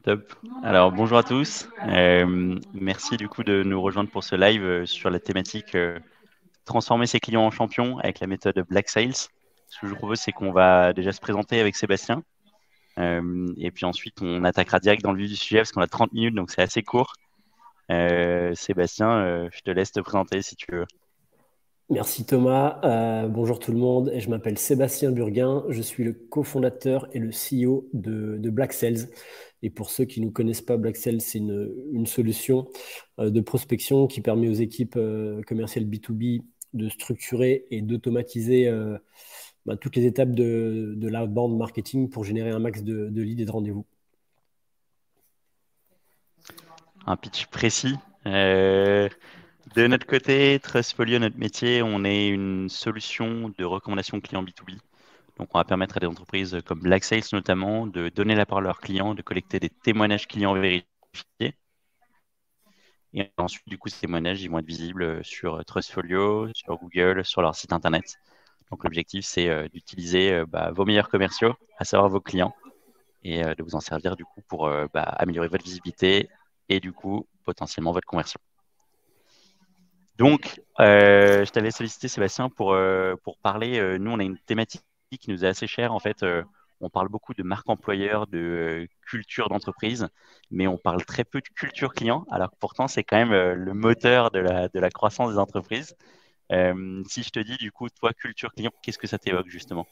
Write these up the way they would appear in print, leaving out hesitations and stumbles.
Top. Alors, bonjour à tous. Merci du coup de nous rejoindre pour ce live sur la thématique transformer ses clients en champions avec la méthode Black Sales. Ce que je vous propose, c'est qu'on va déjà se présenter avec Sébastien. Et puis ensuite, on attaquera direct dans le vif du sujet parce qu'on a 30 minutes, donc c'est assez court. Sébastien, je te laisse te présenter si tu veux. Merci Thomas. Bonjour tout le monde. Je m'appelle Sébastien Burguin. Je suis le cofondateur et le CEO de Black Sales. Et pour ceux qui ne connaissent pas, Black Sales, c'est une solution de prospection qui permet aux équipes commerciales B2B de structurer et d'automatiser toutes les étapes de l'outbound marketing pour générer un max de leads et de rendez-vous. Un pitch précis. De notre côté, Trustfolio, notre métier, on est une solution de recommandation client B2B. Donc, on va permettre à des entreprises comme Black Sales notamment de donner la parole à leurs clients, de collecter des témoignages clients vérifiés. Et ensuite, du coup, ces témoignages, ils vont être visibles sur Trustfolio, sur Google, sur leur site internet. Donc, l'objectif, c'est d'utiliser vos meilleurs commerciaux, à savoir vos clients, et de vous en servir du coup pour améliorer votre visibilité et du coup, potentiellement votre conversion. Donc, je t'avais sollicité, Sébastien, pour parler. Nous, on a une thématique qui nous est assez chère. En fait, on parle beaucoup de marque employeur, de culture d'entreprise, mais on parle très peu de culture client, alors que pourtant, c'est quand même le moteur de la croissance des entreprises. Si je te dis, du coup, toi, culture client, qu'est-ce que ça t'évoque, justement?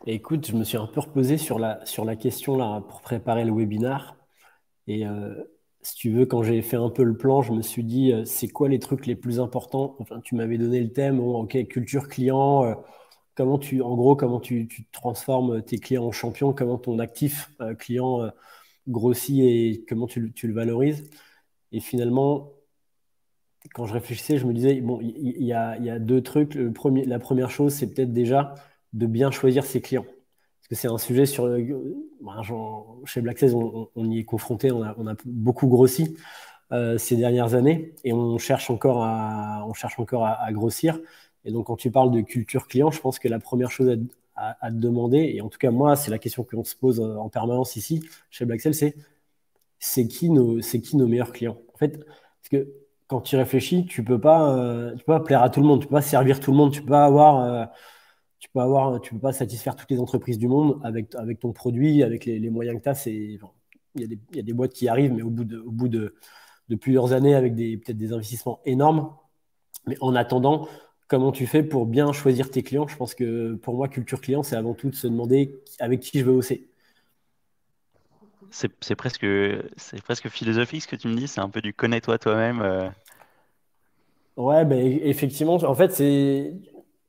Et écoute, je me suis un peu reposé sur la question là pour préparer le webinaire. Et si tu veux, quand j'ai fait un peu le plan, je me suis dit, c'est quoi les trucs les plus importants? Enfin, tu m'avais donné le thème, bon, ok, culture client, comment tu transformes tes clients en champions, comment ton actif client grossit et comment tu le valorises. Et finalement, quand je réfléchissais, je me disais, bon, il y a deux trucs. La première chose, c'est peut-être déjà de bien choisir ses clients. Parce que c'est un sujet chez Black 16, on y est confronté, on a beaucoup grossi ces dernières années et on cherche encore à grossir. Et donc, quand tu parles de culture client, je pense que la première chose à te demander, et en tout cas, moi, c'est la question qu'on se pose en permanence ici chez Black Cell, c'est qui nos meilleurs clients? En fait, parce que quand tu y réfléchis, tu peux pas plaire à tout le monde, tu peux pas servir tout le monde, tu peux pas satisfaire toutes les entreprises du monde avec ton produit, avec les moyens que tu as. Il y a des boîtes qui arrivent, mais au bout de plusieurs années avec peut-être des investissements énormes. Mais en attendant, comment tu fais pour bien choisir tes clients? Je pense que pour moi, culture client, c'est avant tout de se demander avec qui je veux bosser. C'est presque philosophique ce que tu me dis. C'est un peu du connais-toi toi-même. Ouais, ben, effectivement, en fait, c'est.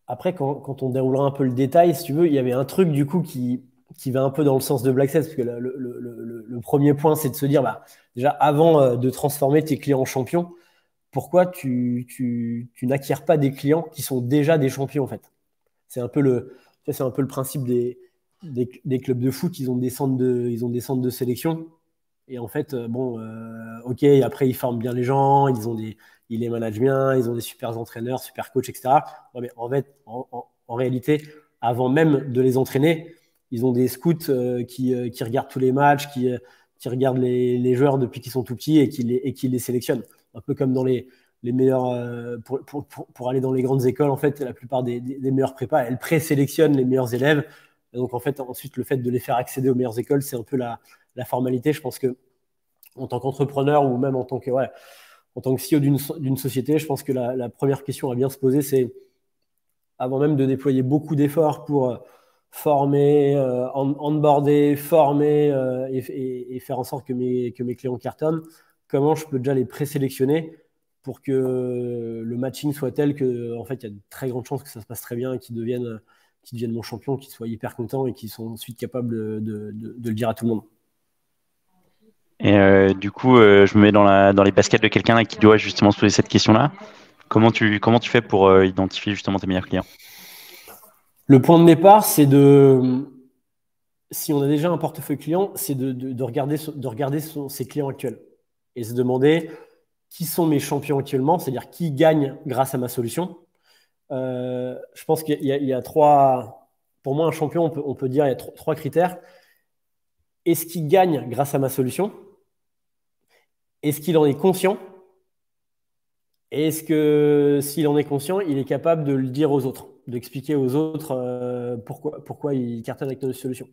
Après, quand on déroulera un peu le détail, si tu veux, il y avait un truc du coup qui va un peu dans le sens de Black Sales, parce que le premier point, c'est de se dire, bah, déjà, avant de transformer tes clients en champions, pourquoi tu n'acquiers pas des clients qui sont déjà des champions, en fait? C'est un peu le principe des clubs de foot. Ils ont des centres de sélection. Et en fait, bon, ok, après, ils forment bien les gens, ils les managent bien, ils ont des super entraîneurs, super coachs, etc. Ouais, mais en fait, en réalité, avant même de les entraîner, ils ont des scouts qui regardent tous les matchs, qui regardent les joueurs depuis qu'ils sont tout petits et qui les sélectionnent. Un peu comme dans les meilleurs. Pour aller dans les grandes écoles, en fait, la plupart des meilleures prépas, elles présélectionnent les meilleurs élèves. Et donc, en fait, ensuite, le fait de les faire accéder aux meilleures écoles, c'est un peu la formalité. Je pense que en tant qu'entrepreneur ou même en tant que CEO d'une société, je pense que la première question à bien se poser, c'est avant même de déployer beaucoup d'efforts pour former, onboarder, former et faire en sorte que mes clients cartonnent, comment je peux déjà les présélectionner pour que le matching soit tel que, en fait, il y a de très grandes chances que ça se passe très bien et qu'ils deviennent mon champion, qu'ils soient hyper contents et qu'ils sont ensuite capables de le dire à tout le monde. Et du coup, je me mets dans les baskets de quelqu'un là, qui doit justement se poser cette question-là. Comment tu fais pour identifier justement tes meilleurs clients? Le point de départ, si on a déjà un portefeuille client, c'est de regarder ses clients actuels et se demander qui sont mes champions actuellement, c'est-à-dire qui gagne grâce à ma solution. Je pense qu'il y a trois. Pour moi, un champion, on peut dire il y a trois critères. est-ce qu'il gagne grâce à ma solution? Est-ce qu'il en est conscient? Et est-ce que s'il en est conscient, il est capable de le dire aux autres, d'expliquer aux autres pourquoi il cartonne avec notre solution?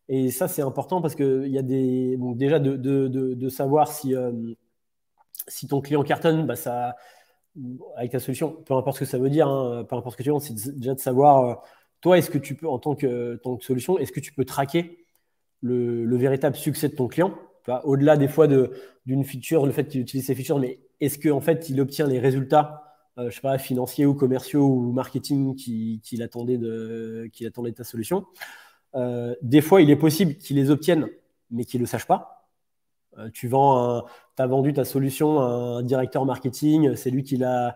Et ça, c'est important parce qu'il y a des. Bon, déjà, de savoir si ton client cartonne, bah, ça, avec ta solution, peu importe ce que ça veut dire, hein, peu importe ce que tu veux, c'est déjà de savoir, toi, est-ce que tu peux, en tant que solution, est-ce que tu peux traquer le véritable succès de ton client? Au-delà des fois d'une feature, le fait qu'il utilise ces features, mais est-ce qu'en fait, il obtient les résultats, je sais pas, financiers ou commerciaux ou marketing qu'il attendait de ta solution? Des fois, il est possible qu'il les obtienne, mais qu'il ne le sache pas. Tu as vendu ta solution à un directeur marketing, c'est lui qui l'a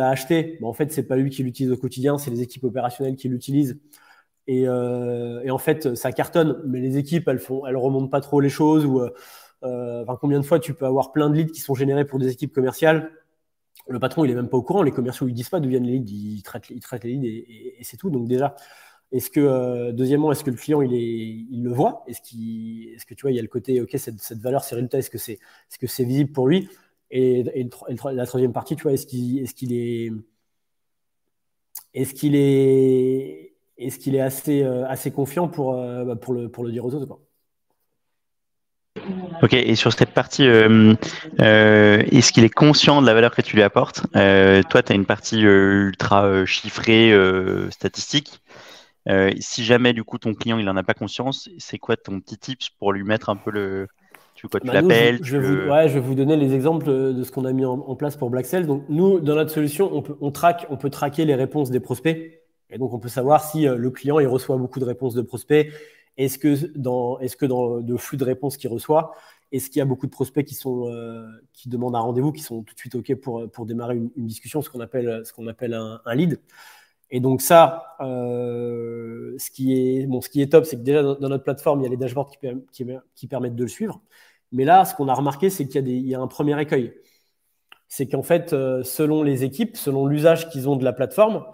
acheté. Mais en fait, c'est pas lui qui l'utilise au quotidien, c'est les équipes opérationnelles qui l'utilisent. Et en fait, ça cartonne, mais les équipes, elles remontent pas trop les choses. Combien de fois tu peux avoir plein de leads qui sont générés pour des équipes commerciales? Le patron, il est même pas au courant. Les commerciaux, ils disent pas d'où viennent les leads. Ils traitent les leads et c'est tout. Donc déjà, deuxièmement, est-ce que le client il le voit? Est-ce que tu vois, il y a le côté, ok, cette valeur, ces résultats, est-ce que c'est visible pour lui? Et la troisième partie, tu vois, est-ce qu'il est assez confiant pour le dire aux autres, quoi. Ok, et sur cette partie, est-ce qu'il est conscient de la valeur que tu lui apportes? Toi, tu as une partie ultra chiffrée, statistique. Si jamais, du coup, ton client, il en a pas conscience, c'est quoi ton petit tips pour lui mettre un peu le... Tu Nous, l'appelles, je vais vous donner les exemples de ce qu'on a mis en place pour Blackcell. Donc, nous, dans notre solution, on peut traquer les réponses des prospects. Et donc, on peut savoir si le client il reçoit beaucoup de réponses de prospects. Est-ce que dans le flux de réponses qu'il reçoit, est-ce qu'il y a beaucoup de prospects qui demandent un rendez-vous, qui sont tout de suite OK pour démarrer une discussion, ce qu'on appelle un lead. Et donc ça, ce qui est top, c'est que déjà dans notre plateforme, il y a les dashboards qui permettent de le suivre. Mais là, ce qu'on a remarqué, c'est qu'il y a un premier écueil. C'est qu'en fait, selon les équipes, selon l'usage qu'ils ont de la plateforme,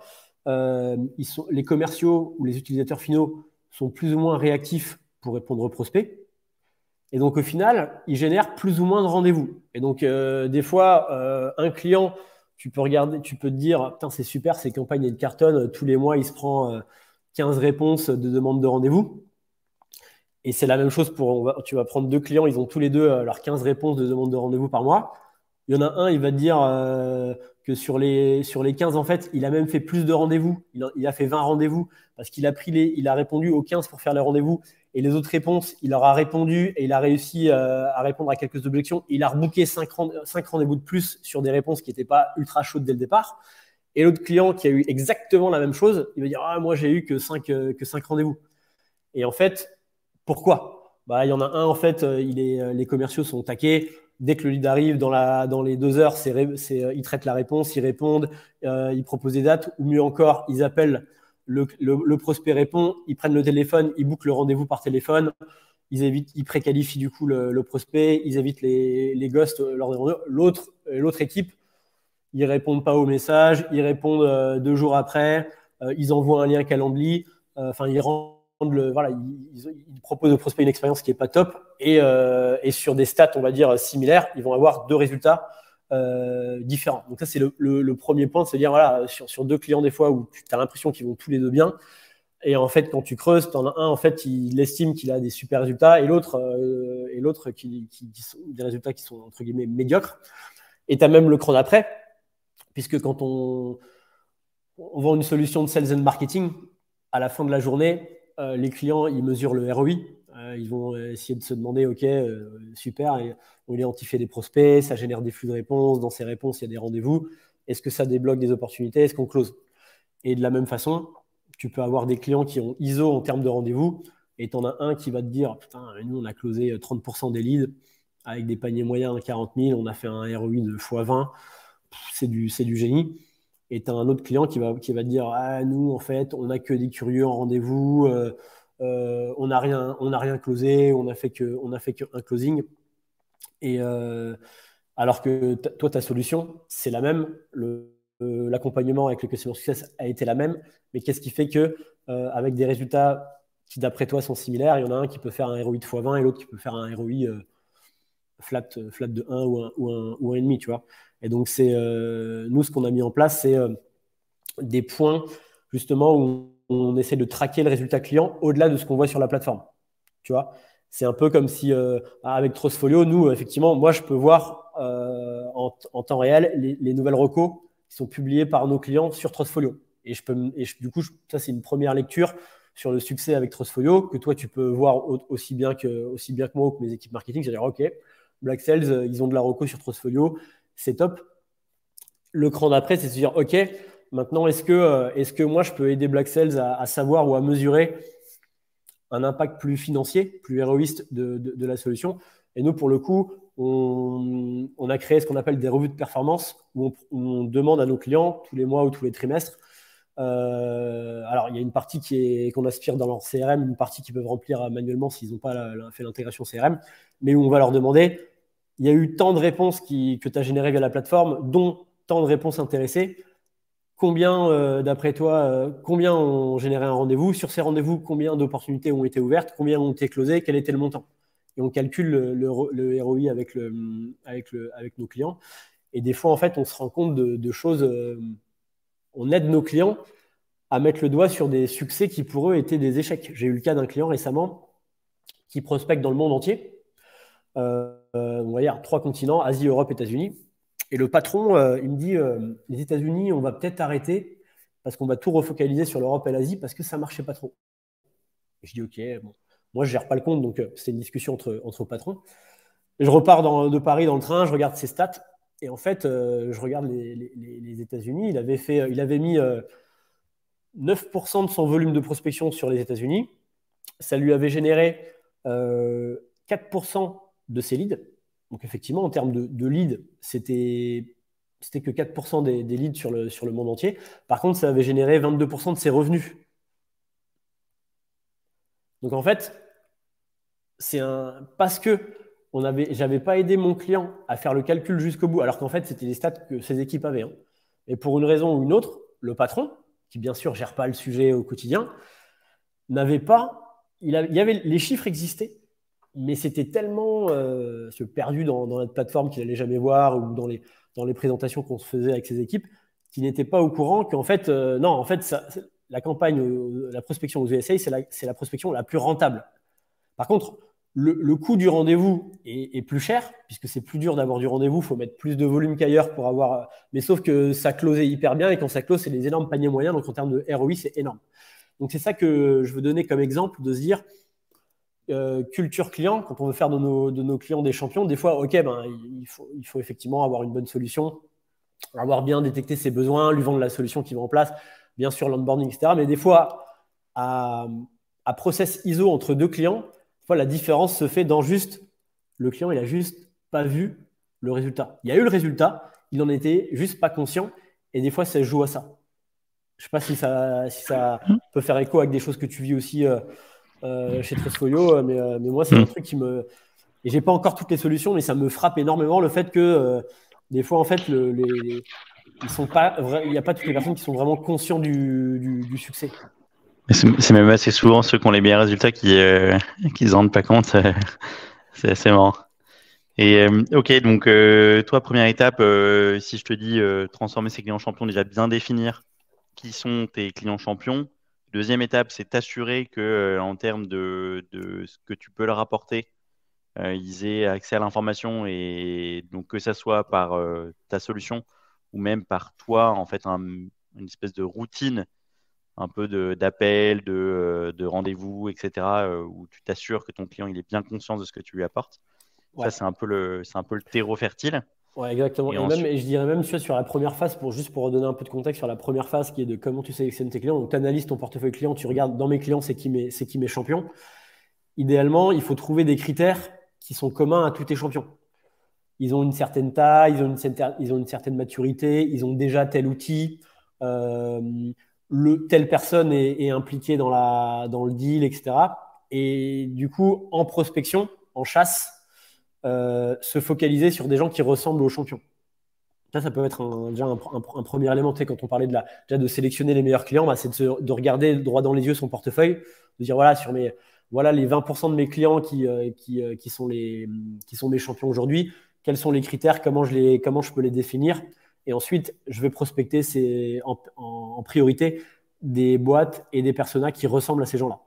les commerciaux ou les utilisateurs finaux sont plus ou moins réactifs pour répondre aux prospects. Et donc, au final, ils génèrent plus ou moins de rendez-vous. Et donc, des fois, un client, tu peux te dire, putain, c'est super, ces campagnes, elles cartonnent. Tous les mois, il se prend 15 réponses de demandes de rendez-vous. Et c'est la même chose tu vas prendre deux clients, ils ont tous les deux leurs 15 réponses de demandes de rendez-vous par mois. Il y en a un, il va te dire que sur les 15, en fait, il a même fait plus de rendez-vous. Il a fait 20 rendez-vous parce qu'il a répondu aux 15 pour faire les rendez-vous. Et les autres réponses, il leur a répondu et il a réussi à répondre à quelques objections. Il a rebooké 5 rendez-vous de plus sur des réponses qui n'étaient pas ultra chaudes dès le départ. Et l'autre client qui a eu exactement la même chose, il va dire, ah, moi, j'ai eu que 5 rendez-vous. Et en fait, pourquoi? Il y en a un, en fait, les commerciaux sont taqués. Dès que le lead arrive dans les 2 heures, ils traitent la réponse, ils répondent, ils proposent des dates, ou mieux encore, ils appellent, le prospect répond, ils prennent le téléphone, ils bookent le rendez-vous par téléphone, ils préqualifient du coup le prospect, ils évitent les ghosts lors des rendez-vous. L'autre équipe, ils répondent pas au message, ils répondent 2 jours après, ils envoient un lien Calendly, ils rendent ils proposent au prospect une expérience qui n'est pas top et sur des stats, on va dire, similaires, ils vont avoir 2 résultats différents. Donc ça, c'est le premier point, de se dire, voilà, sur 2 clients des fois où tu as l'impression qu'ils vont tous les deux bien. Et en fait, quand tu creuses, tu en as un, en fait, il estime qu'il a des super résultats et l'autre qui sont des résultats qui sont, entre guillemets, médiocres. Et tu as même le cran d'après, puisque quand on vend une solution de sales and marketing, à la fin de la journée, les clients, ils mesurent le ROI. Ils vont essayer de se demander, OK, super, on identifie des prospects, ça génère des flux de réponses. Dans ces réponses, il y a des rendez-vous. Est-ce que ça débloque des opportunités? Est-ce qu'on close? Et de la même façon, tu peux avoir des clients qui ont ISO en termes de rendez-vous et tu en as un qui va te dire, putain, nous, on a closé 30% des leads avec des paniers moyens à 40 000, on a fait un ROI de x20. C'est du génie. Et tu as un autre client qui va te dire, ah, nous, en fait, on n'a que des curieux en rendez-vous, on n'a rien closé, on n'a fait qu'un closing. Et alors que toi, ta solution, c'est la même. L'accompagnement avec le Customer Success a été la même. Mais qu'est-ce qui fait que avec des résultats qui d'après toi sont similaires. Il y en a un qui peut faire un ROI de x20 et l'autre qui peut faire un ROI flat de 1 ou 1,5, tu vois. Et donc, nous, ce qu'on a mis en place, c'est des points justement où on essaie de traquer le résultat client au-delà de ce qu'on voit sur la plateforme. Tu vois, c'est un peu comme si avec Trustfolio, nous, effectivement, moi, je peux voir en temps réel les nouvelles recos qui sont publiées par nos clients sur Trustfolio. Et du coup, ça, c'est une première lecture sur le succès avec Trustfolio que toi, tu peux voir aussi bien que moi ou que mes équipes marketing. C'est-à-dire, OK, Black Sales, ils ont de la reco sur Trustfolio, c'est top. Le cran d'après, c'est de se dire, OK, maintenant, est-ce que moi, je peux aider Black Sales à savoir ou à mesurer un impact plus financier, plus héroïste de la solution? Et nous, pour le coup, on a créé ce qu'on appelle des revues de performance où on demande à nos clients, tous les mois ou tous les trimestres, alors il y a une partie qu'on aspire dans leur CRM, une partie qu'ils peuvent remplir manuellement s'ils n'ont pas fait l'intégration CRM, mais où on va leur demander, il y a eu tant de réponses que tu as générées via la plateforme, dont tant de réponses intéressées. Combien, d'après toi, combien ont généré un rendez-vous? Sur ces rendez-vous, combien d'opportunités ont été ouvertes? Combien ont été closées? Quel était le montant? Et on calcule le ROI avec nos clients. Et des fois, en fait, on se rend compte de choses. On aide nos clients à mettre le doigt sur des succès qui, pour eux, étaient des échecs. J'ai eu le cas d'un client récemment qui prospecte dans le monde entier. On va dire 3 continents, Asie, Europe, États-Unis. Et le patron, il me dit, les États-Unis, on va peut-être arrêter parce qu'on va tout refocaliser sur l'Europe et l'Asie parce que ça ne marchait pas trop. Et je dis, OK, bon, moi, je ne gère pas le compte, donc c'est une discussion entre patrons. Et je repars de Paris dans le train, je regarde ses stats. Et en fait, je regarde les États-Unis. Il avait mis 9% de son volume de prospection sur les États-Unis. Ça lui avait généré 4% de ses leads. Donc effectivement, en termes de leads, c'était que 4% des leads sur le monde entier. Par contre, ça avait généré 22% de ses revenus. Donc en fait, parce que j'avais pas aidé mon client à faire le calcul jusqu'au bout, alors qu'en fait, c'était les stats que ses équipes avaient. Hein. Et pour une raison ou une autre, le patron, qui bien sûr gère pas le sujet au quotidien, n'avait pas. Les chiffres existaient, mais c'était tellement perdu dans notre plateforme qu'il n'allait jamais voir ou dans les présentations qu'on se faisait avec ses équipes, qu'il n'était pas au courant qu'en fait, non, en fait, la campagne, la prospection aux USA, c'est la prospection la plus rentable. Par contre, le coût du rendez-vous est plus cher, puisque c'est plus dur d'avoir du rendez-vous, il faut mettre plus de volume qu'ailleurs pour avoir. Mais sauf que ça closait hyper bien, et quand ça close, c'est des énormes paniers moyens, donc en termes de ROI, c'est énorme. Donc c'est ça que je veux donner comme exemple, de se dire, culture client, quand on veut faire de nos clients des champions, des fois, OK, il faut effectivement avoir une bonne solution, avoir bien détecté ses besoins, lui vendre la solution qui va en place, bien sûr l'onboarding, etc. Mais des fois, à process ISO entre 2 clients, la différence se fait dans juste le client, il a juste pas vu le résultat. Il y a eu le résultat, il n'en était juste pas conscient, et des fois, ça joue à ça. Je ne sais pas si ça peut faire écho avec des choses que tu vis aussi chez Trustfolio, mais moi, c'est un truc qui me... Et j'ai pas encore toutes les solutions, mais ça me frappe énormément le fait que des fois, en fait, il n'y a pas toutes les personnes qui sont vraiment conscients du succès. C'est même assez souvent ceux qui ont les meilleurs résultats qui se rendent pas compte. C'est assez marrant. Et OK, donc toi, première étape, si je te dis transformer ses clients champions, déjà bien définir qui sont tes clients champions. Deuxième étape, c'est t'assurer que en termes de ce que tu peux leur apporter, ils aient accès à l'information, et donc que ça soit par ta solution ou même par toi, en fait, une espèce de routine, un peu d'appel, de rendez-vous, etc., où tu t'assures que ton client il est bien conscient de ce que tu lui apportes. Ouais. Ça, c'est un peu le terreau fertile. Ouais, exactement. Et je dirais même, sur la première phase, juste pour redonner un peu de contexte sur la première phase qui est de comment tu sélectionnes tes clients. Donc, tu analyses ton portefeuille client, tu regardes dans mes clients, c'est qui mes champions. Idéalement, il faut trouver des critères qui sont communs à tous tes champions. Ils ont une certaine taille, ils ont une certaine maturité, ils ont déjà tel outil, telle personne est impliquée dans le deal, etc. Et du coup, en prospection, en chasse, se focaliser sur des gens qui ressemblent aux champions. Ça peut être déjà un premier élément. Tu sais, quand on parlait déjà de sélectionner les meilleurs clients, bah, c'est de regarder droit dans les yeux son portefeuille, de dire voilà les 20% de mes clients qui sont mes champions aujourd'hui, quels sont les critères, comment je peux les définir. Et ensuite, je vais prospecter en priorité des boîtes et des personas qui ressemblent à ces gens-là.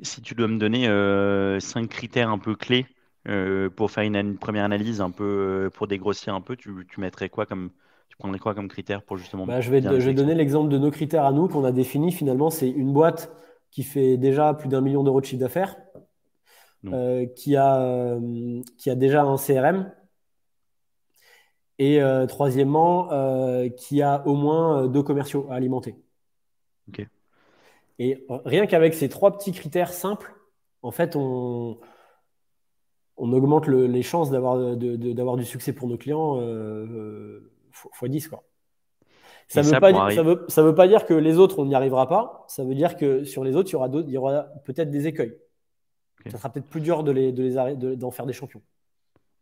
Si tu dois me donner 5 critères un peu clés pour faire une première analyse, un peu pour dégrossir un peu, tu mettrais quoi tu prendrais quoi comme critère pour justement Bah, bien les je vais donner sélectionner? l'exemple de nos critères à nous qu'on a définis. Finalement, c'est une boîte qui fait déjà plus d'1 million d'euros de chiffre d'affaires, Donc, qui a déjà un CRM et troisièmement, qui a au moins 2 commerciaux à alimenter. ok. Et rien qu'avec ces 3 petits critères simples, en fait, on augmente les chances d'avoir du succès pour nos clients fois 10, quoi. Et ça, pour arriver. Ça veut pas dire que les autres, on n'y arrivera pas. Ça veut dire que sur les autres, il y aura peut-être des écueils. Ok. Ça sera peut-être plus dur d'en faire des champions.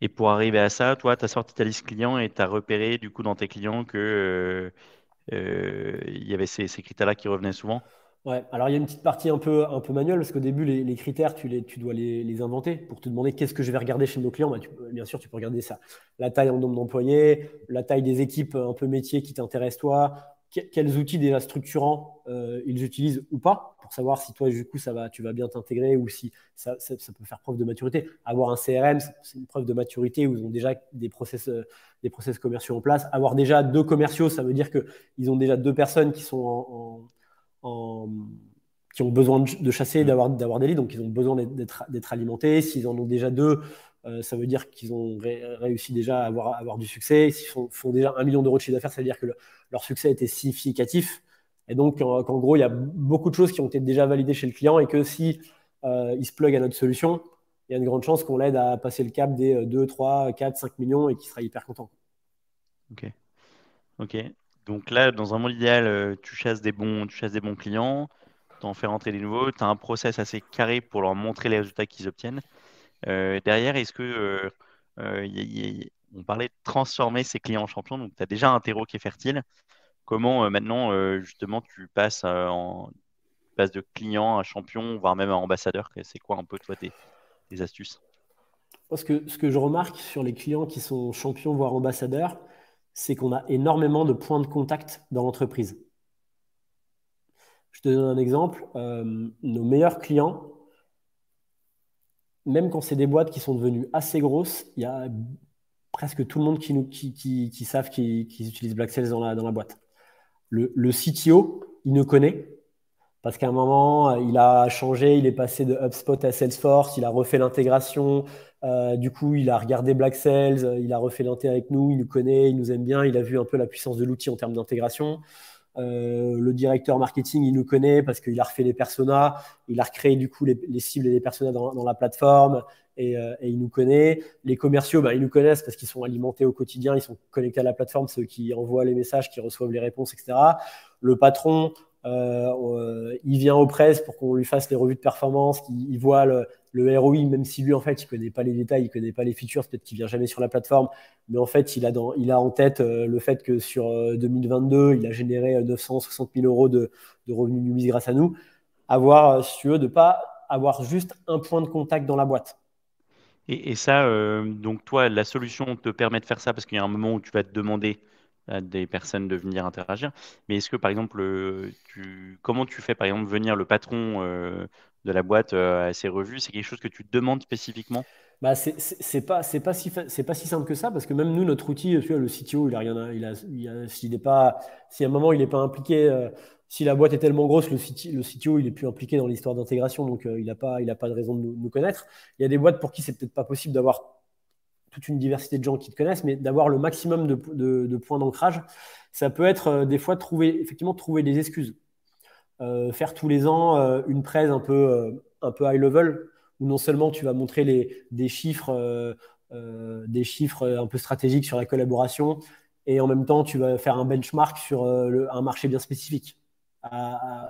Et pour arriver à ça, toi, tu as sorti ta liste client et tu as repéré du coup dans tes clients que il y avait ces critères-là qui revenaient souvent. Ouais, alors il y a une petite partie un peu manuelle, parce qu'au début, les critères, tu dois les inventer pour te demander qu'est-ce que je vais regarder chez nos clients. Bah, bien sûr, tu peux regarder ça. La taille en nombre d'employés, la taille des équipes un peu métiers qui t'intéressent toi, quels outils déjà structurants ils utilisent ou pas, pour savoir si toi, du coup, tu vas bien t'intégrer ou si ça peut faire preuve de maturité. Avoir un CRM, c'est une preuve de maturité où ils ont déjà des process commerciaux en place. Avoir déjà 2 commerciaux, ça veut dire qu'ils ont déjà 2 personnes qui sont en, qui ont besoin de chasser et Mm. d'avoir des leads, donc ils ont besoin d'être alimentés. S'ils en ont déjà 2, ça veut dire qu'ils ont réussi déjà à avoir du succès. S'ils font déjà 1 million d'euros de chiffre d'affaires, ça veut dire que leur succès a été significatif. Et donc, qu'en gros, il y a beaucoup de choses qui ont été déjà validées chez le client et que si il se plug à notre solution, il y a une grande chance qu'on l'aide à passer le cap des 2, 3, 4, 5 millions et qu'il sera hyper content. Ok. Ok. Donc là, dans un monde idéal, tu chasses des bons clients, tu en fais rentrer des nouveaux, tu as un process assez carré pour leur montrer les résultats qu'ils obtiennent. Derrière, est-ce que on parlait de transformer ces clients en champions, donc tu as déjà un terreau qui est fertile. Comment maintenant, justement, tu passes de client à champion, voire même à ambassadeur? C'est quoi un peu, toi, tes astuces? Parce que ce que je remarque sur les clients qui sont champions, voire ambassadeurs, c'est qu'on a énormément de points de contact dans l'entreprise. Je te donne un exemple. Nos meilleurs clients, même quand c'est des boîtes qui sont devenues assez grosses, il y a presque tout le monde qui savent qu'ils utilisent Black Sales dans la boîte. Le CTO, il nous connaît parce qu'à un moment, il a changé, il est passé de HubSpot à Salesforce, il a refait l'intégration. Du coup, il a regardé Black Sales, il a refait l'inté avec nous, il nous connaît, il nous aime bien, il a vu un peu la puissance de l'outil en termes d'intégration. Le directeur marketing, il nous connaît parce qu'il a refait les personas, il a recréé du coup les cibles et les personas dans la plateforme et il nous connaît. Les commerciaux, bah, ils nous connaissent parce qu'ils sont alimentés au quotidien, ils sont connectés à la plateforme, ceux qui envoient les messages, qui reçoivent les réponses, etc. Le patron, il vient aux presses pour qu'on lui fasse les revues de performance, il voit le ROI, même si lui, en fait, il ne connaît pas les détails, il ne connaît pas les features, peut-être qu'il ne vient jamais sur la plateforme, mais en fait, il a en tête le fait que sur 2022, il a généré 960 000 euros de revenus nuits grâce à nous. Avoir, si tu veux, de ne pas avoir juste un point de contact dans la boîte. Et ça, donc toi, la solution te permet de faire ça parce qu'il y a un moment où tu vas te demander à des personnes de venir interagir. Mais est-ce que, par exemple, comment tu fais, par exemple, venir le patron de la boîte à ses revues? C'est quelque chose que tu demandes spécifiquement? Bah, c'est pas si simple que ça, parce que même nous, notre outil, tu vois, le CTO, il a rien s'il est pas, si à un moment il n'est pas impliqué, si la boîte est tellement grosse, le CTO, il est plus impliqué dans l'histoire d'intégration, donc il a pas de raison de nous connaître. Il y a des boîtes pour qui c'est peut-être pas possible d'avoir toute une diversité de gens qui te connaissent, mais d'avoir le maximum de points d'ancrage, ça peut être des fois effectivement trouver des excuses. Faire tous les ans une presse un peu high level, où non seulement tu vas montrer des chiffres un peu stratégiques sur la collaboration, et en même temps tu vas faire un benchmark sur un marché bien spécifique.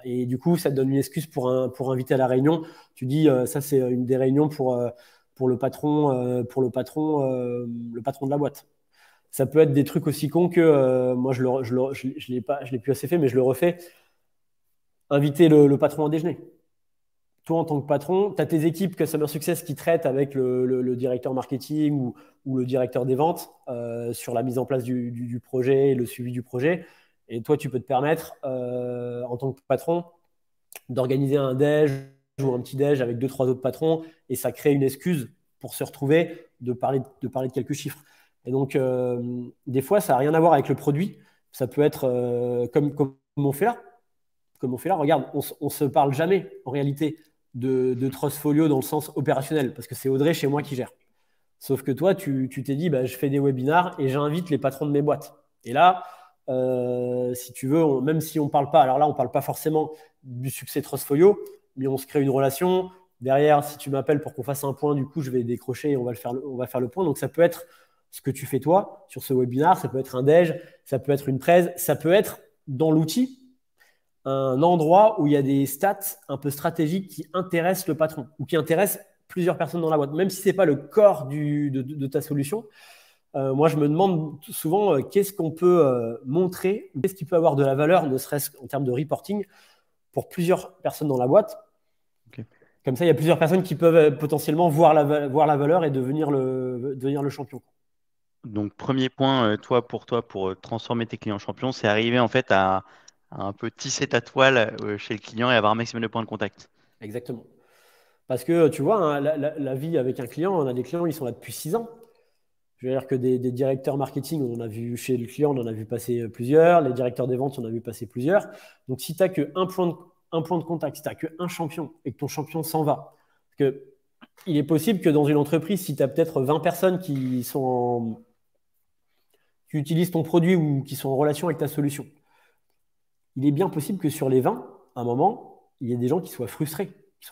Et du coup, ça te donne une excuse pour inviter à la réunion. Tu dis, ça c'est une des réunions pour le patron de la boîte. Ça peut être des trucs aussi cons que moi, je l'ai plus assez fait, mais je le refais. Inviter le patron à déjeuner. Toi, en tant que patron, tu as tes équipes Customer Success qui traitent avec le directeur marketing ou le directeur des ventes sur la mise en place du projet et le suivi du projet. Et toi, tu peux te permettre, en tant que patron, d'organiser un déj ou un petit déj avec 2-3 autres patrons et ça crée une excuse pour se retrouver, de parler de quelques chiffres. Et donc, des fois, ça n'a rien à voir avec le produit. Ça peut être comme on fait là. Comme on fait là, regarde, on se parle jamais en réalité de Trustfolio dans le sens opérationnel parce que c'est Audrey chez moi qui gère. Sauf que toi, tu t'es dit, bah, je fais des webinars et j'invite les patrons de mes boîtes. Et là, si tu veux, même si on ne parle pas, alors là, on ne parle pas forcément du succès Trustfolio, mais on se crée une relation. Derrière, si tu m'appelles pour qu'on fasse un point, du coup, je vais décrocher et on va faire le point. Donc, ça peut être ce que tu fais toi sur ce webinar, ça peut être un déj, ça peut être une presse, ça peut être dans l'outil un endroit où il y a des stats un peu stratégiques qui intéressent le patron ou qui intéressent plusieurs personnes dans la boîte, même si ce n'est pas le corps de ta solution. Moi, je me demande souvent qu'est-ce qu'on peut montrer, qu'est-ce qui peut avoir de la valeur, ne serait-ce qu'en termes de reporting, pour plusieurs personnes dans la boîte. Okay. Comme ça, il y a plusieurs personnes qui peuvent potentiellement voir la valeur et devenir le champion. Donc, premier point, pour transformer tes clients en champions, c'est arriver en fait à un peu tisser ta toile chez le client et avoir un maximum de points de contact. Exactement. Parce que tu vois, hein, la vie avec un client, on a des clients, ils sont là depuis 6 ans. Je veux dire que des directeurs marketing, on en a vu chez le client, on en a vu passer plusieurs. Les directeurs des ventes, on en a vu passer plusieurs. Donc, si tu n'as qu'un point de contact, si tu n'as qu'un champion et que ton champion s'en va, parce que il est possible que dans une entreprise, si tu as peut-être 20 personnes qui utilisent ton produit ou qui sont en relation avec ta solution, il est bien possible que sur les 20, à un moment, il y ait des gens qui soient frustrés. Ils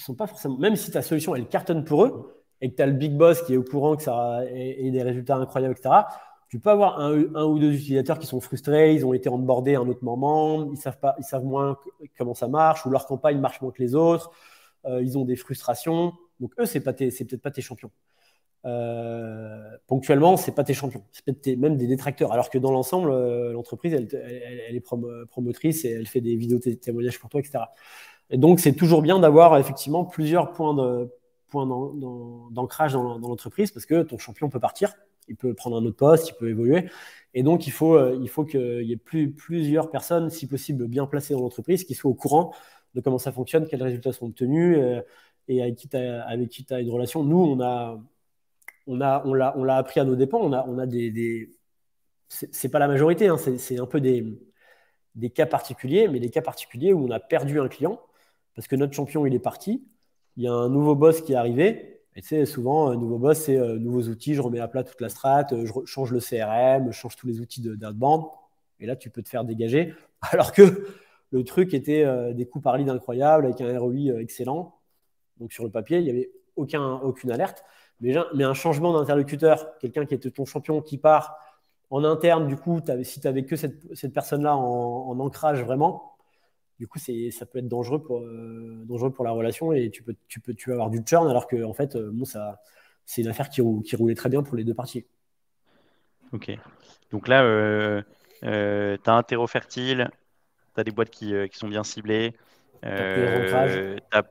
sont pas forcément. Même si ta solution, elle cartonne pour eux et que tu as le big boss qui est au courant que ça ait des résultats incroyables, etc., tu peux avoir un ou deux utilisateurs qui sont frustrés, ils ont été onboardés à un autre moment, ils savent moins comment ça marche, ou leur campagne marche moins que les autres, ils ont des frustrations. Donc, eux, c'est peut-être pas tes champions. Ponctuellement, c'est pas tes champions, c'est peut-être même des détracteurs. Alors que dans l'ensemble, l'entreprise, elle est promotrice et elle fait des vidéos témoignages pour toi, etc. Et donc, c'est toujours bien d'avoir effectivement plusieurs points d'ancrage dans l'entreprise parce que ton champion peut partir, il peut prendre un autre poste, il peut évoluer. Et donc, il faut qu'il y ait plusieurs personnes, si possible, bien placées dans l'entreprise, qui soient au courant de comment ça fonctionne, quels résultats sont obtenus et avec qui tu as une relation. Nous, on l'a appris à nos dépens. On a c'est pas la majorité, hein, c'est un peu des cas particuliers, mais des cas particuliers où on a perdu un client parce que notre champion, il est parti. Il y a un nouveau boss qui est arrivé. Et tu sais, souvent, nouveau boss, c'est nouveaux outils, je remets à plat toute la strat, je change le CRM, je change tous les outils d'outbound. Et là, tu peux te faire dégager. Alors que le truc était des coûts par lead incroyables avec un ROI excellent. Donc, sur le papier, il n'y avait aucune alerte. Mais un changement d'interlocuteur, quelqu'un qui était ton champion qui part en interne, du coup, si tu n'avais que cette personne-là en ancrage vraiment, du coup, ça peut être dangereux pour la relation et tu vas avoir du churn alors que en fait, c'est une affaire qui roulait très bien pour les deux parties. Ok. Donc là, tu as un terreau fertile, tu as des boîtes qui sont bien ciblées, tu as plusieurs ancrages. as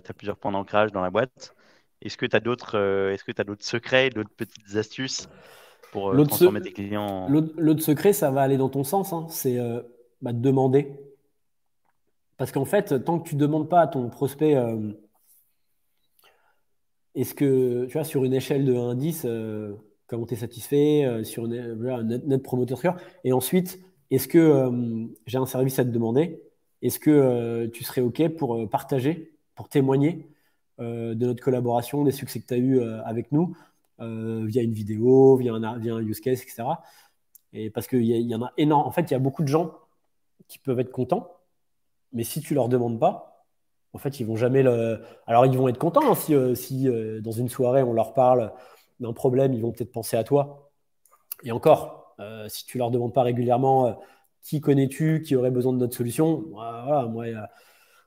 plusieurs points d'ancrage dans la boîte. Est-ce que tu as d'autres secrets, d'autres petites astuces pour transformer tes clients L'autre secret, ça va aller dans ton sens, hein, c'est de demander. Parce qu'en fait, tant que tu ne demandes pas à ton prospect, est-ce que, tu vois, sur une échelle de 1 à 10, comment tu es satisfait, sur un net promoter score, et ensuite, est-ce que j'ai un service à te demander? Est-ce que tu serais OK pour partager, pour témoigner de notre collaboration, des succès que tu as eu avec nous, via une vidéo, via un use case, etc. Et parce qu'il y en a énormément. En fait, il y a beaucoup de gens qui peuvent être contents, mais si tu leur demandes pas, en fait, ils vont jamais le. Alors, ils vont être contents hein, si dans une soirée on leur parle d'un problème, ils vont peut-être penser à toi. Et encore, si tu leur demandes pas régulièrement qui connais-tu, qui aurait besoin de notre solution, voilà, moi,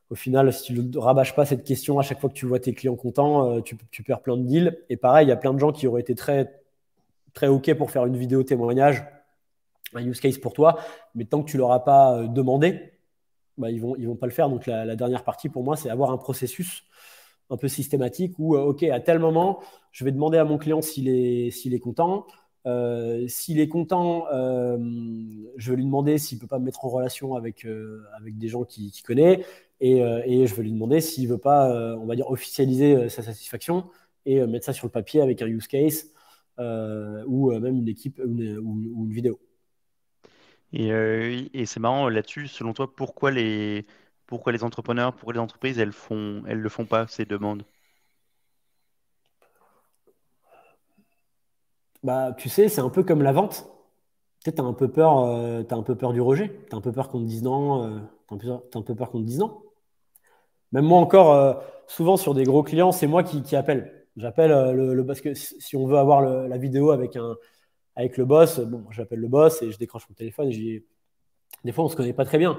au final, si tu ne rabâches pas cette question à chaque fois que tu vois tes clients contents, tu perds plein de deals. Et pareil, il y a plein de gens qui auraient été très très OK pour faire une vidéo témoignage, un use case pour toi, mais tant que tu ne leur as pas demandé, bah, ils vont pas le faire. Donc la dernière partie pour moi, c'est avoir un processus un peu systématique où, OK, à tel moment, je vais demander à mon client s'il est content. S'il est content, je vais lui demander s'il ne peut pas me mettre en relation avec des gens qu'il connaît. Et je vais lui demander s'il ne veut pas, on va dire, officialiser sa satisfaction et mettre ça sur le papier avec un use case ou même une équipe ou une vidéo. Et c'est marrant là-dessus, selon toi, pourquoi les entrepreneurs, pourquoi les entreprises, elles le font pas, ces demandes? Bah, tu sais, c'est un peu comme la vente. Tu sais, t'as un peu peur du rejet. T'as un peu peur qu'on te dise non. T'as un peu peur qu'on te dise non. Même moi encore, souvent sur des gros clients, c'est moi qui appelle. J'appelle parce que si on veut avoir la vidéo avec le boss, bon, j'appelle le boss et je décroche mon téléphone. Des fois, on se connaît pas très bien.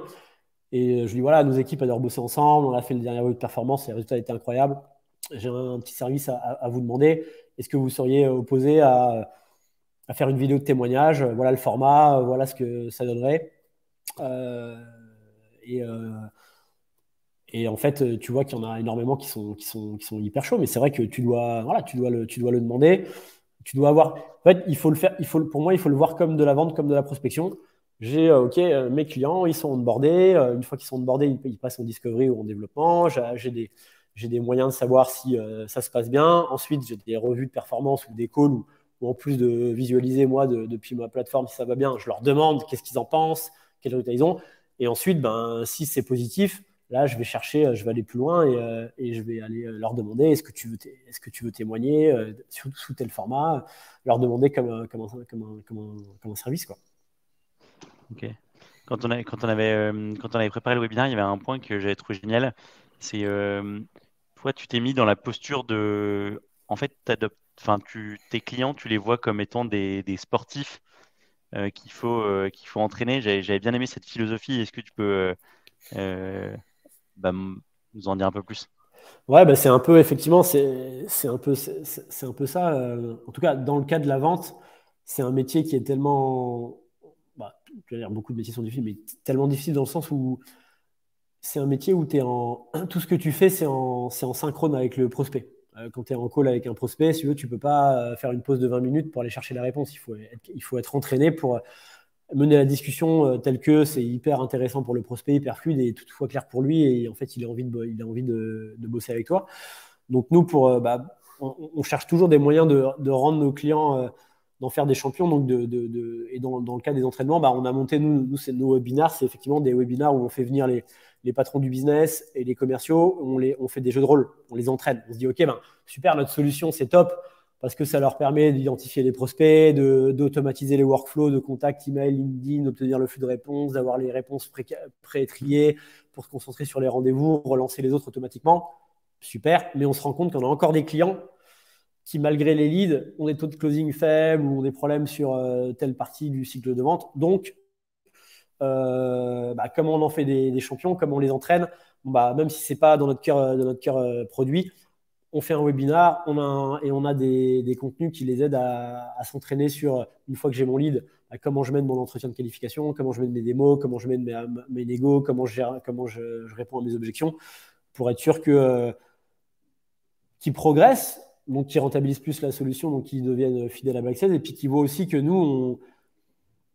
Et je lui dis voilà, nos équipes adorent bosser ensemble. On a fait le dernier revue de performance, les résultats étaient incroyables. J'ai un petit service à vous demander. Est-ce que vous seriez opposé à faire une vidéo de témoignage? Voilà le format, voilà ce que ça donnerait. Euh, et, euh, et en fait, tu vois qu'il y en a énormément qui sont hyper chauds. Mais c'est vrai que voilà, tu dois le demander. Tu dois avoir. En fait, il faut le faire. Pour moi, il faut le voir comme de la vente, comme de la prospection. J'ai, OK, mes clients, ils sont onboardés. Une fois qu'ils sont onboardés, ils passent en discovery ou en développement. J'ai des moyens de savoir si ça se passe bien. Ensuite, j'ai des revues de performance ou des calls où en plus de visualiser, moi, depuis ma plateforme, si ça va bien, je leur demande qu'est-ce qu'ils en pensent, quels résultats ils ont. Et ensuite, ben, si c'est positif, là, je vais chercher, je vais aller plus loin et je vais aller leur demander est-ce que tu veux témoigner sous tel format, leur demander comme un service, quoi. Ok. Quand on avait préparé le webinaire, il y avait un point que j'avais trouvé génial. C'est toi, tu t'es mis dans la posture de, en fait, enfin, tes clients, tu les vois comme étant des sportifs qu'il faut entraîner. J'avais bien aimé cette philosophie. Est-ce que tu peux euh, nous en dire un peu plus? Ouais, bah, c'est un peu, effectivement, c'est un peu ça. En tout cas, dans le cas de la vente, c'est un métier qui est tellement, bah, je veux dire, beaucoup de métiers sont difficiles, mais tellement difficile dans le sens où c'est un métier où tout ce que tu fais, c'est en synchrone avec le prospect. Quand tu es en call avec un prospect, si tu veux, tu peux pas faire une pause de 20 minutes pour aller chercher la réponse. Il faut être entraîné pour mener la discussion telle que c'est hyper intéressant pour le prospect, hyper fluide et toutefois clair pour lui. Et en fait, il a envie de bosser avec toi. Donc, nous, on cherche toujours des moyens de rendre nos clients, d'en faire des champions. Donc, et dans le cas des entraînements, bah, on a monté, c'est nos webinars, c'est effectivement des webinars où on fait venir les patrons du business et les commerciaux, on fait des jeux de rôle, on les entraîne. On se dit, OK, ben, super, notre solution, c'est top parce que ça leur permet d'identifier les prospects, d'automatiser les workflows de contact, email, LinkedIn, d'obtenir le flux de réponses, d'avoir les réponses pré-triées pour se concentrer sur les rendez-vous, relancer les autres automatiquement. Super, mais on se rend compte qu'on a encore des clients qui, malgré les leads, ont des taux de closing faibles ou ont des problèmes sur telle partie du cycle de vente. Donc, comment on en fait des champions, comment on les entraîne, bah, même si ce n'est pas dans notre cœur produit, on fait un webinar et on a des contenus qui les aident à s'entraîner sur, une fois que j'ai mon lead, comment je mène mon entretien de qualification, comment je mène mes démos, comment je mène mes négos, comment je réponds à mes objections, pour être sûr qu'ils progressent, donc qui rentabilisent plus la solution, donc qui deviennent fidèles à Black et puis qui voient aussi que nous,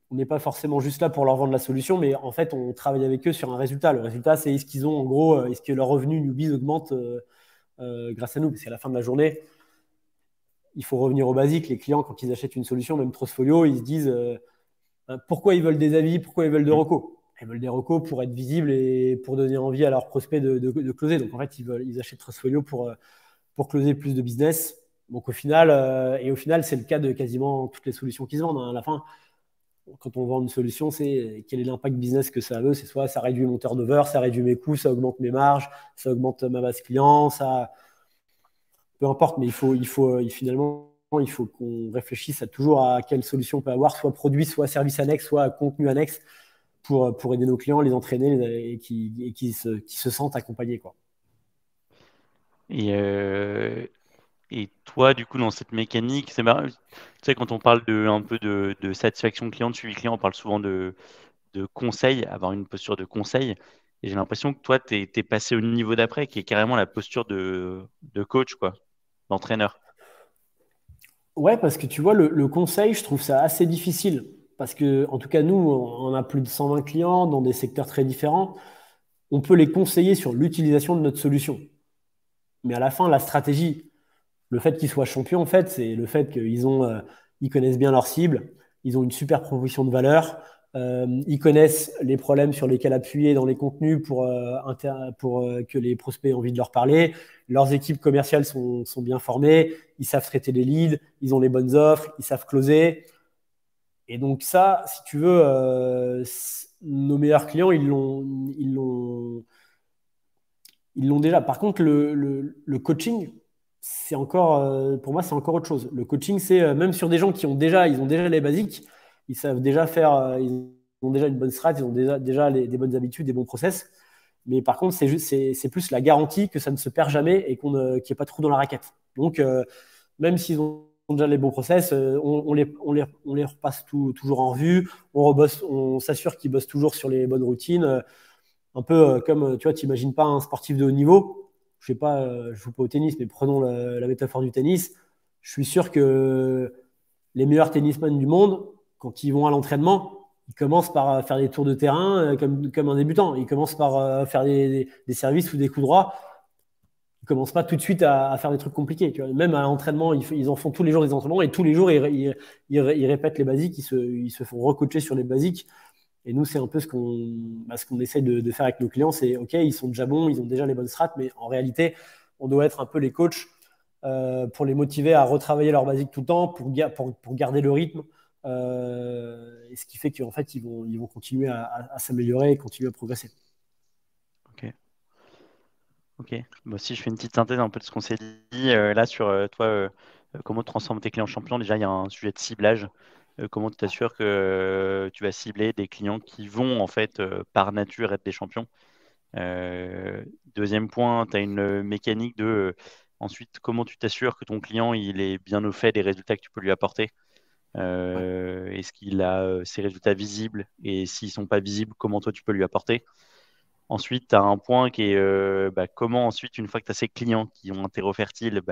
on n'est pas forcément juste là pour leur vendre la solution, mais en fait, on travaille avec eux sur un résultat. Le résultat, c'est est-ce qu'ils ont, en gros, est-ce que leur revenu newbies augmente grâce à nous? Parce qu'à la fin de la journée, il faut revenir au basique. Les clients, quand ils achètent une solution, même Trustfolio, ils se disent pourquoi ils veulent des avis, pourquoi ils veulent des Mm. recos. Ils veulent des recos pour être visibles et pour donner envie à leurs prospects de closer. Donc en fait, ils achètent Trustfolio pour closer plus de business. Donc au final, c'est le cas de quasiment toutes les solutions qui se vendent. À la fin, quand on vend une solution, c'est quel est l'impact business que ça veut. C'est soit ça réduit mon turnover, ça réduit mes coûts, ça augmente mes marges, ça augmente ma base client, ça, peu importe, mais finalement, il faut qu'on réfléchisse toujours à quelle solution on peut avoir, soit produit, soit service annexe, soit contenu annexe, pour aider nos clients, les entraîner et qui se sentent accompagnés, quoi. Et Et toi, du coup, dans cette mécanique, c'est marrant. Tu sais, quand on parle un peu de satisfaction client, de suivi client, on parle souvent de conseil, avoir une posture de conseil. Et j'ai l'impression que toi, tu es passé au niveau d'après, qui est carrément la posture de coach, quoi, d'entraîneur. Ouais, parce que tu vois, le conseil, je trouve ça assez difficile. Parce que, en tout cas, nous, on a plus de 120 clients dans des secteurs très différents. On peut les conseiller sur l'utilisation de notre solution. Mais à la fin, la stratégie, le fait qu'ils soient champions, en fait, c'est le fait ils connaissent bien leur cible, ils ont une super proposition de valeur, ils connaissent les problèmes sur lesquels appuyer dans les contenus pour que les prospects aient envie de leur parler. Leurs équipes commerciales sont bien formées, ils savent traiter les leads, ils ont les bonnes offres, ils savent closer. Et donc ça, si tu veux, nos meilleurs clients, ils l'ont déjà. Par contre, le coaching, c'est encore, pour moi, c'est encore autre chose. Le coaching, c'est même sur des gens ils ont déjà les basiques, ils savent déjà faire, ils ont déjà une bonne strat, ils ont déjà des bonnes habitudes, des bons process. Mais par contre, c'est plus la garantie que ça ne se perd jamais et qu'il n'y ait pas de trou dans la raquette. Donc, même s'ils ont déjà les bons process, on les repasse toujours en revue, on s'assure qu'ils bossent toujours sur les bonnes routines. Un peu comme, tu vois, tu n'imagines pas un sportif de haut niveau. Je sais pas, je joue pas au tennis, mais prenons la métaphore du tennis. Je suis sûr que les meilleurs tennismen du monde, quand ils vont à l'entraînement, ils commencent par faire des tours de terrain comme un débutant. Ils commencent par faire des services ou des coups droits. Ils commencent pas tout de suite à faire des trucs compliqués. Tu vois. Même à l'entraînement, ils en font tous les jours des entraînements et tous les jours, ils répètent les basiques, ils se font recoacher sur les basiques. Et nous, c'est un peu ce qu'on essaie de faire avec nos clients. C'est OK, ils sont déjà bons, ils ont déjà les bonnes strats, mais en réalité, on doit être un peu les coachs pour les motiver à retravailler leur basique tout le temps, pour garder le rythme. Et ce qui fait qu'en fait, ils vont continuer à s'améliorer et continuer à progresser. Ok. Ok. Moi aussi, je fais une petite synthèse un peu de ce qu'on s'est dit là sur toi, comment transformer tes clients en champions. Déjà, il y a un sujet de ciblage. Comment tu t'assures que tu vas cibler des clients qui vont en fait par nature être des champions. Deuxième point, tu as une mécanique ensuite comment tu t'assures que ton client il est bien au fait des résultats que tu peux lui apporter. Ouais. Est-ce qu'il a ses résultats visibles et s'ils sont pas visibles, comment toi tu peux lui apporter. Ensuite, tu as un point qui est comment ensuite, une fois que tu as ces clients qui ont un terreau fertile,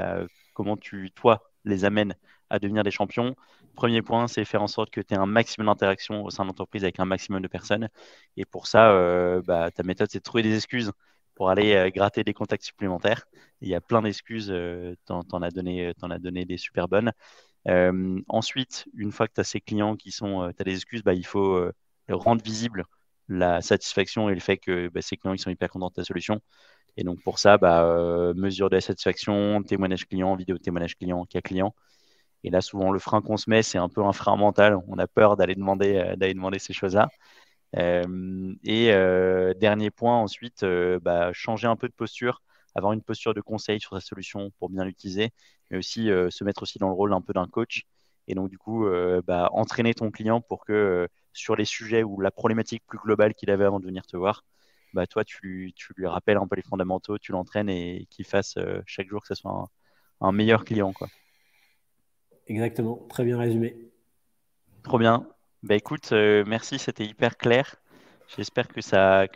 comment toi, les amènes à devenir des champions. Premier point, c'est faire en sorte que tu aies un maximum d'interaction au sein de l'entreprise avec un maximum de personnes. Et pour ça, ta méthode, c'est de trouver des excuses pour aller gratter des contacts supplémentaires. Il y a plein d'excuses, t'en as donné des super bonnes. Ensuite, une fois que tu as ces clients tu as des excuses, il faut rendre visible la satisfaction et le fait que ces clients ils sont hyper contents de ta solution. Et donc pour ça, mesure de la satisfaction, témoignage client, vidéo témoignage client, cas client. Et là, souvent, le frein qu'on se met, c'est un peu un frein mental. On a peur d'aller demander ces choses-là. Dernier point, ensuite, changer un peu de posture, avoir une posture de conseil sur sa solution pour bien l'utiliser, mais aussi se mettre aussi dans le rôle un peu d'un coach. Et donc, du coup, entraîner ton client pour que sur les sujets ou la problématique plus globale qu'il avait avant de venir te voir, toi, tu lui rappelles un peu les fondamentaux, tu l'entraînes et qu'il fasse chaque jour que ce soit un meilleur client, quoi. Exactement, très bien résumé. Trop bien. Écoute, merci, c'était hyper clair. J'espère que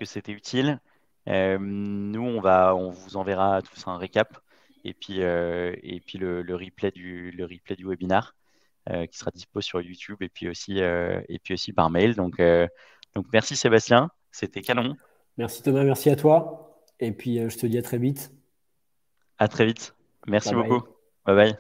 c'était utile. Nous, on vous enverra tous un récap et puis le replay du webinar qui sera dispo sur YouTube et puis aussi par mail. Donc merci Sébastien, c'était canon. Merci Thomas, merci à toi. Et puis, je te dis à très vite. À très vite. Bye Merci beaucoup. bye. Bye bye.